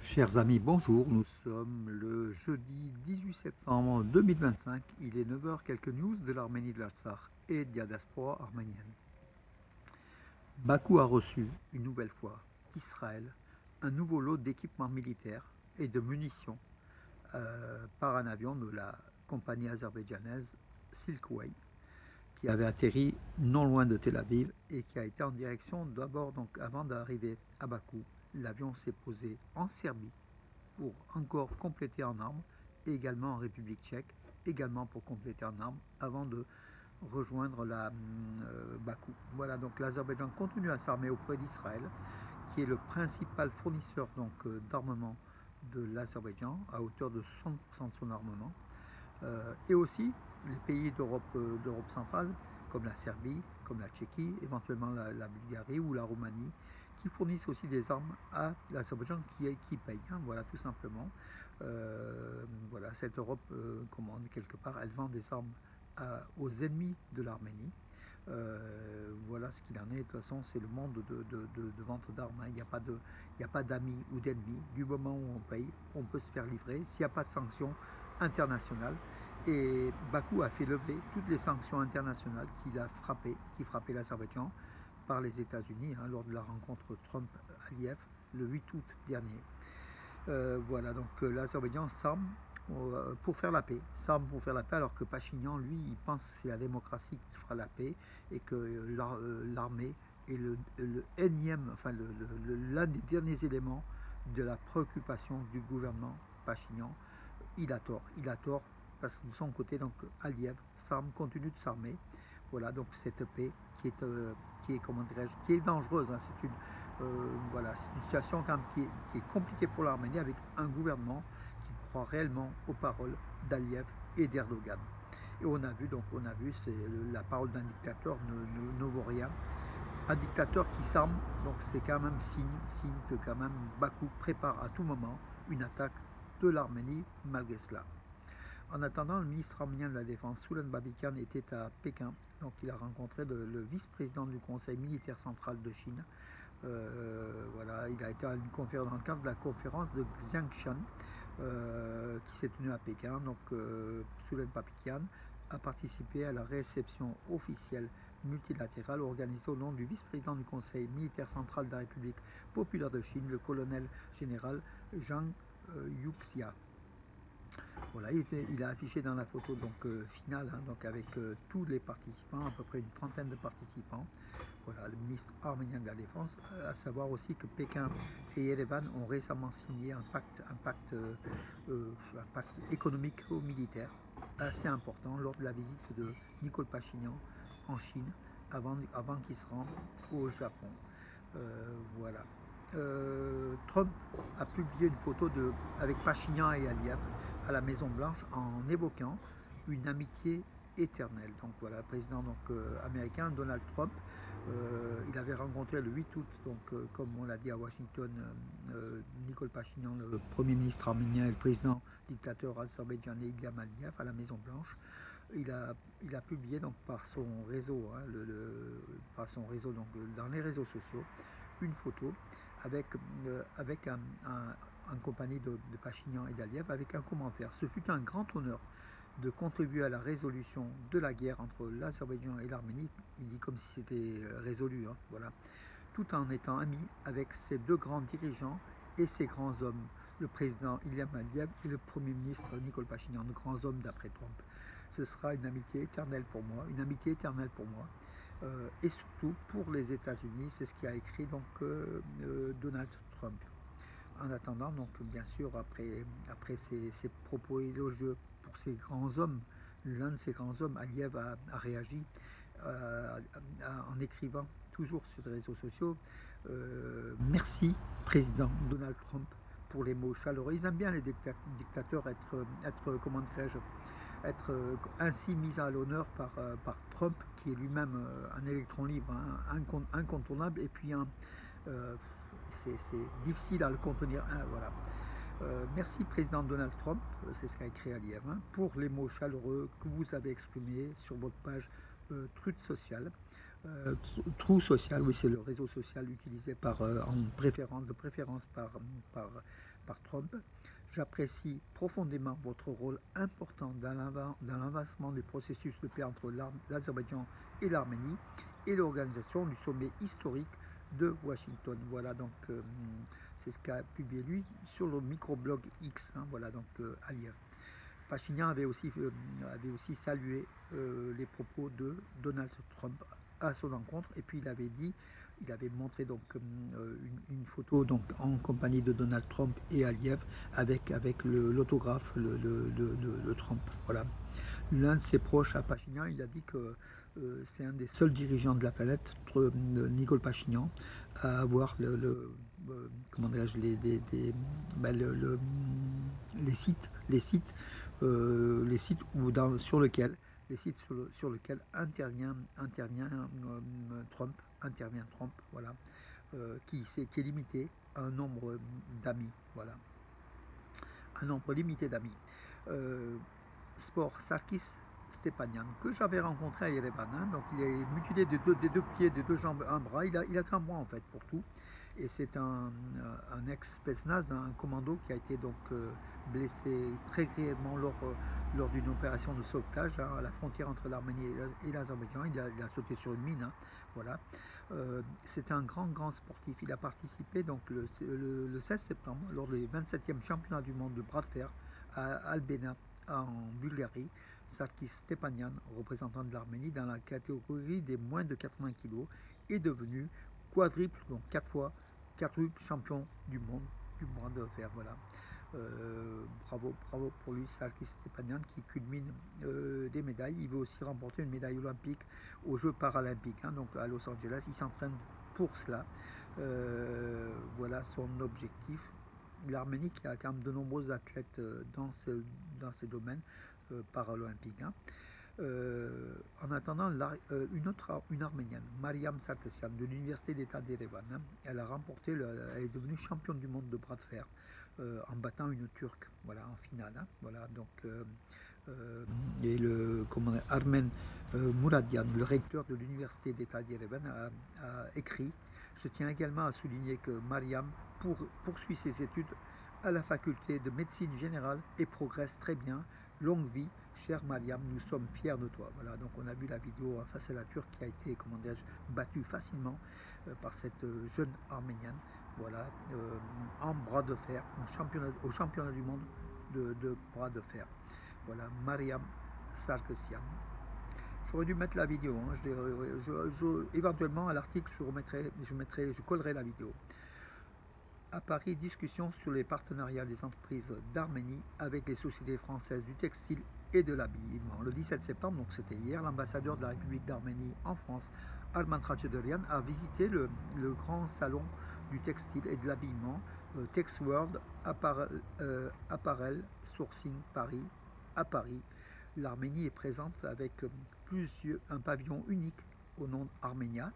Chers amis, bonjour, nous sommes le jeudi 18 septembre 2025, il est 9 heures. Quelques news de l'Arménie de l'Artsakh et de la diaspora arménienne. Bakou a reçu une nouvelle fois d'Israël un nouveau lot d'équipements militaires et de munitions par un avion de la compagnie azerbaïdjanaise Silkway qui avait atterri non loin de Tel Aviv et qui a été en direction d'abord, donc avant d'arriver à Bakou, l'avion s'est posé en Serbie pour encore compléter en armes, et également en République tchèque, également pour compléter en armes, avant de rejoindre Bakou. Voilà, donc l'Azerbaïdjan continue à s'armer auprès d'Israël, qui est le principal fournisseur d'armement de l'Azerbaïdjan, à hauteur de 60% de son armement. Et aussi les pays d'Europe centrale, comme la Serbie, comme la Tchéquie, éventuellement la Bulgarie ou la Roumanie, qui fournissent aussi des armes à l'Azerbaïdjan qui paye, hein, voilà, tout simplement. Voilà, cette Europe, commande quelque part, elle vend des armes aux ennemis de l'Arménie. Voilà ce qu'il en est. De toute façon, c'est le monde de vente d'armes, hein. Il n'y a pas d'amis ou d'ennemis. Du moment où on paye, on peut se faire livrer. S'il n'y a pas de sanctions internationales, et Bakou a fait lever toutes les sanctions internationales qui frappaient l'Azerbaïdjan par les États-Unis, hein, lors de la rencontre Trump-Aliyev le 8 août dernier. Voilà, donc l'Azerbaïdjan s'arme pour faire la paix. S'arme pour faire la paix, alors que Pachinian, lui, il pense que c'est la démocratie qui fera la paix et que l'armée est le énième, enfin l'un des derniers éléments de la préoccupation du gouvernement Pachinian. Il a tort, parce que de son côté, donc Aliyev continue de s'armer. Voilà, donc cette paix qui est dangereuse, hein. Voilà, c'est une situation quand même qui est compliquée pour l'Arménie, avec un gouvernement qui croit réellement aux paroles d'Aliyev et d'Erdogan. Et c'est la parole d'un dictateur ne vaut rien. Un dictateur qui s'arme, donc c'est quand même signe que quand même Bakou prépare à tout moment une attaque de l'Arménie malgré cela. En attendant, le ministre arménien de la Défense, Soulen Babikian, était à Pékin. Donc il a rencontré le vice-président du Conseil militaire central de Chine. Voilà, il a été à une conférence, dans le cadre de la conférence de Xiangshan, qui s'est tenue à Pékin. Donc Soulen Babikian a participé à la réception officielle multilatérale organisée au nom du vice-président du Conseil militaire central de la République populaire de Chine, le colonel général Zhang Yuxia. Voilà, il a affiché dans la photo finale, hein, donc avec tous les participants, à peu près une trentaine de participants. Voilà, le ministre arménien de la Défense, à savoir aussi que Pékin et Yerevan ont récemment signé un pacte économico-militaire assez important lors de la visite de Nicole Pachinian en Chine, avant qu'il se rende au Japon. Voilà. Trump a publié une photo avec Pachinian et Aliyev à la Maison Blanche en évoquant une amitié éternelle. Donc voilà, le président américain Donald Trump, il avait rencontré le 8 août, comme on l'a dit à Washington, Nicole Pachinian, le premier ministre arménien, et le président dictateur azerbaïdjanais Ilham Aliyev à la Maison Blanche. Il a publié par son réseau, hein, dans les réseaux sociaux, une photo en compagnie de Pachinian et d'Aliyev, avec un commentaire. Ce fut un grand honneur de contribuer à la résolution de la guerre entre l'Azerbaïdjan et l'Arménie. Il dit comme si c'était résolu, hein, voilà, tout en étant ami avec ces deux grands dirigeants et ces grands hommes, le président Ilham Aliyev et le premier ministre Nicole Pachinian, de grands hommes d'après Trump. Ce sera une amitié éternelle pour moi, et surtout pour les États-Unis. C'est ce qu'a écrit Donald Trump. En attendant, bien sûr, après ces propos élogieux pour ces grands hommes, l'un de ces grands hommes, Aliyev, a réagi en écrivant toujours sur les réseaux sociaux, merci président Donald Trump pour les mots chaleureux. Ils aiment bien les dictateurs être ainsi mis à l'honneur par Trump, qui est lui-même un électron libre, hein, incontournable, et puis c'est difficile à le contenir. Hein, voilà. Merci président Donald Trump, c'est ce qu'a écrit Aliyev, hein, pour les mots chaleureux que vous avez exprimés sur votre page Truth Social. Trou social, oui, c'est le réseau social utilisé de préférence par Trump. J'apprécie profondément votre rôle important dans l'avancement du processus de paix entre l'Azerbaïdjan et l'Arménie et l'organisation du sommet historique de Washington. Voilà, donc c'est ce qu'a publié lui sur le microblog X. Hein, voilà, donc à lire. Pachinian avait aussi salué les propos de Donald Trump à son encontre, et puis il avait montré donc une photo donc en compagnie de Donald Trump et Aliyev avec l'autographe de Trump. Voilà. L'un de ses proches à Pachinian, il a dit que c'est un des seuls dirigeants de la planète, Nicole Pachinian, à avoir comment dirais-je, les sites sur lesquels intervient Trump, voilà, qui est limité à un nombre d'amis, voilà, un nombre limité d'amis. Sport Sarkis Stepanian, que j'avais rencontré à Yerevan, hein, donc il est mutilé des deux pieds, des deux jambes, un bras, il a qu'un bras en fait pour tout. Et c'est un ex-Spetsnaz, un commando qui a été donc blessé très grièvement lors d'une opération de sauvetage hein, à la frontière entre l'Arménie et l'Azerbaïdjan. Il a sauté sur une mine, hein, voilà. C'est un grand sportif. Il a participé donc le 16 septembre lors des 27e championnats du monde de bras de fer à Albena en Bulgarie. Sarkis Stepanian, représentant de l'Arménie dans la catégorie des moins de 80 kg, est devenu quadruple, donc 4 champion du monde du bras de fer. Voilà. Bravo pour lui, Sarkis Stepanian, qui culmine des médailles. Il veut aussi remporter une médaille olympique aux Jeux paralympiques, hein, donc à Los Angeles. Il s'entraîne pour cela. Voilà son objectif. L'Arménie qui a quand même de nombreux athlètes dans ces domaines paralympiques. Hein. En attendant, une Arménienne, Mariam Sarkisian, de l'Université d'État d'Erevan, hein, elle est devenue championne du monde de bras de fer en battant une Turque, voilà, en finale. Hein, voilà, donc, et Armen Mouradian, le recteur de l'Université d'État d'Erevan, a écrit: je tiens également à souligner que Mariam poursuit ses études à la faculté de médecine générale et progresse très bien. Longue vie, chère Mariam, nous sommes fiers de toi. Voilà, donc on a vu la vidéo hein, face à la Turque qui a été, comment dirais-je, battue facilement par cette jeune Arménienne, voilà, en bras de fer, au championnat du monde de bras de fer. Voilà, Mariam Sarkisian. J'aurais dû mettre la vidéo, hein, éventuellement à l'article je collerai la vidéo. À Paris, discussion sur les partenariats des entreprises d'Arménie avec les sociétés françaises du textile et de l'habillement. Le 17 septembre, donc c'était hier, l'ambassadeur de la République d'Arménie en France, Arman Khachaturian, a visité le grand salon du textile et de l'habillement, TexWorld Apparel Sourcing Paris, à Paris. L'Arménie est présente avec un pavillon unique au nom d'Arménia.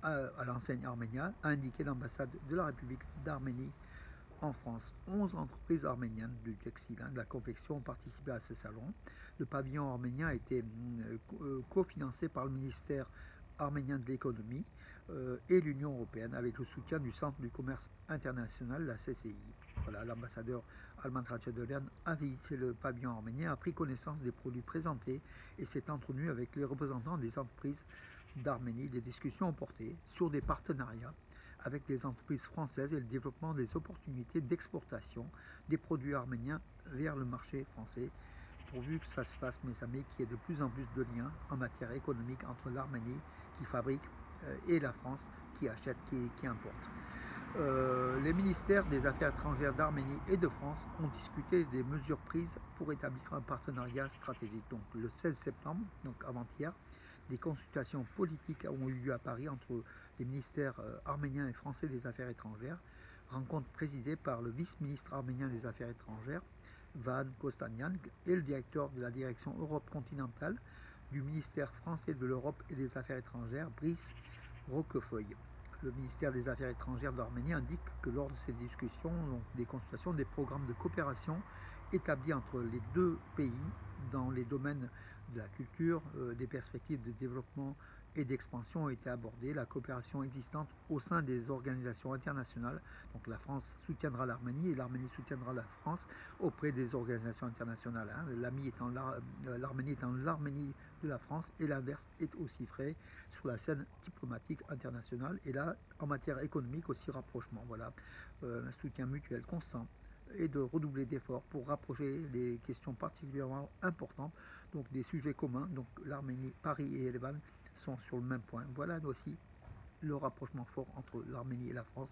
À l'enseigne Arménia, a indiqué l'ambassade de la République d'Arménie en France. 11 entreprises arméniennes du textile, hein, de la confection ont participé à ce salon. Le pavillon arménien a été cofinancé par le ministère arménien de l'économie et l'Union européenne avec le soutien du Centre du commerce international, la CCI. Voilà, l'ambassadeur Arman Khachaturian a visité le pavillon arménien, a pris connaissance des produits présentés et s'est entretenu avec les représentants des entreprises d'Arménie. Des discussions ont porté sur des partenariats avec les entreprises françaises et le développement des opportunités d'exportation des produits arméniens vers le marché français, pourvu que ça se fasse, mes amis, qu'il y ait de plus en plus de liens en matière économique entre l'Arménie qui fabrique et la France qui achète, qui importe. Les ministères des Affaires étrangères d'Arménie et de France ont discuté des mesures prises pour établir un partenariat stratégique. Donc le 16 septembre, donc avant-hier, des consultations politiques ont eu lieu à Paris entre les ministères arméniens et français des Affaires étrangères, rencontre présidée par le vice-ministre arménien des Affaires étrangères, Van Kostanian, et le directeur de la direction Europe continentale du ministère français de l'Europe et des Affaires étrangères, Brice Roquefeuille. Le ministère des Affaires étrangères d'Arménie indique que lors de ces discussions, donc des consultations, des programmes de coopération établis entre les deux pays dans les domaines de la culture, des perspectives de développement et d'expansion ont été abordées, la coopération existante au sein des organisations internationales. Donc la France soutiendra l'Arménie et l'Arménie soutiendra la France auprès des organisations internationales. Hein. L'Arménie étant l'Arménie de la France et l'inverse est aussi vrai sur la scène diplomatique internationale. Et là, en matière économique aussi, rapprochement. Voilà, un soutien mutuel constant et de redoubler d'efforts pour rapprocher les questions particulièrement importantes, donc des sujets communs. Donc l'Arménie, Paris et Erevan sont sur le même point. Voilà aussi le rapprochement fort entre l'Arménie et la France,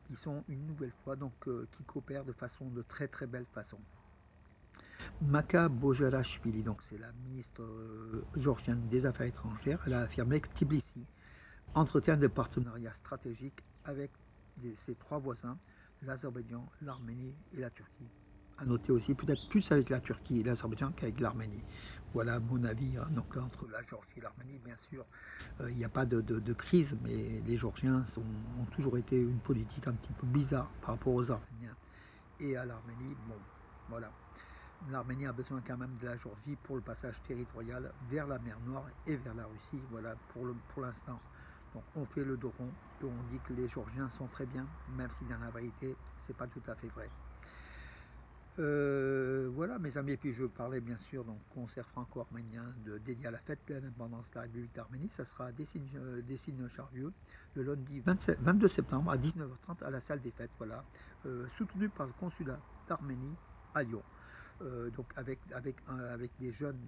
qui sont une nouvelle fois qui coopèrent de très très belle façon. Maka Bojarashvili, donc c'est la ministre géorgienne des Affaires étrangères, elle a affirmé que Tbilissi entretient des partenariats stratégiques avec ses trois voisins, l'Azerbaïdjan, l'Arménie et la Turquie. À noter aussi peut-être plus avec la Turquie et l'Azerbaïdjan qu'avec l'Arménie. Voilà mon avis. Hein. Donc là, entre la Géorgie et l'Arménie, bien sûr, il n'y a pas de crise, mais les Géorgiens ont toujours été une politique un petit peu bizarre par rapport aux Arméniens. Et à l'Arménie, bon, voilà. L'Arménie a besoin quand même de la Géorgie pour le passage territorial vers la mer Noire et vers la Russie, voilà, pour l'instant. Donc on fait le dos rond et on dit que les Géorgiens sont très bien, même si dans la vérité, c'est pas tout à fait vrai. Voilà mes amis, et puis je parlais bien sûr donc concert franco-arménien dédié à la fête de l'indépendance de la République d'Arménie. Ça sera à Dessines-Charlieu le lundi 22 septembre à 19h30 à la salle des fêtes, voilà, soutenu par le consulat d'Arménie à Lyon. Donc avec des jeunes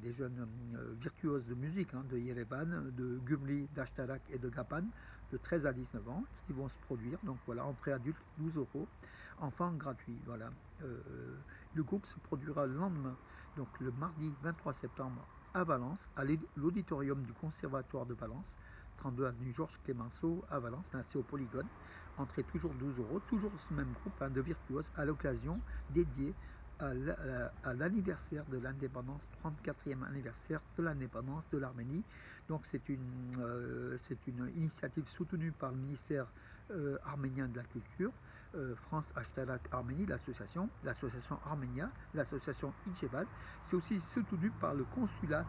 virtuoses de musique, hein, de Yerevan, de Gümli, d'Ashtarak et de Gapan, de 13 à 19 ans, qui vont se produire. Donc voilà, entrée adulte 12 €, enfants gratuits. Voilà. Le groupe se produira le lendemain, donc le mardi 23 septembre à Valence, à l'auditorium du Conservatoire de Valence, 32 avenue Georges Clemenceau à Valence, c'est au Polygone. Entrée toujours 12 €, toujours ce même groupe, hein, de virtuoses à l'occasion dédiée à l'anniversaire de l'indépendance, 34e anniversaire de l'indépendance de l'Arménie. Donc c'est une initiative soutenue par le ministère arménien de la culture, France Ashtarak Arménie, l'association Arménia, l'association Ijeval. C'est aussi soutenu par le consulat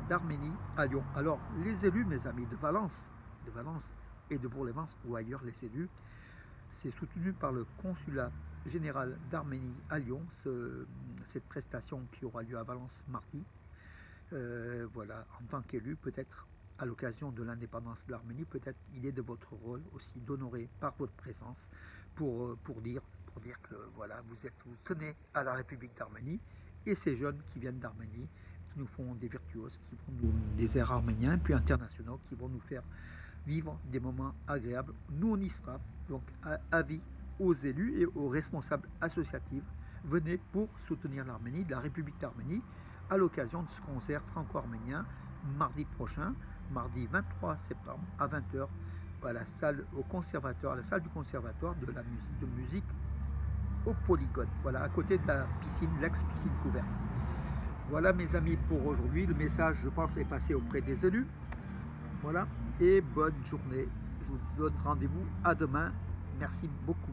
d'Arménie à Lyon. Alors les élus, mes amis, de Valence et de Bourg-les-Valences ou ailleurs, les élus, c'est soutenu par le consulat général d'Arménie à Lyon, cette prestation qui aura lieu à Valence mardi. Voilà, en tant qu'élu, peut-être à l'occasion de l'indépendance de l'Arménie, peut-être il est de votre rôle aussi d'honorer par votre présence pour dire que voilà, vous tenez à la République d'Arménie et ces jeunes qui viennent d'Arménie, qui nous font des virtuoses, qui font des airs arméniens, puis internationaux, qui vont nous faire vivre des moments agréables. Nous, on y sera, donc avis aux élus et aux responsables associatifs, venez pour soutenir l'Arménie, la République d'Arménie, à l'occasion de ce concert franco-arménien mardi prochain, mardi 23 septembre à 20h, à la salle du conservatoire de la musique au Polygone, voilà, à côté de la piscine, l'ex-piscine couverte. Voilà mes amis pour aujourd'hui, le message je pense est passé auprès des élus. Voilà, et bonne journée. Je vous donne rendez-vous à demain. Merci beaucoup.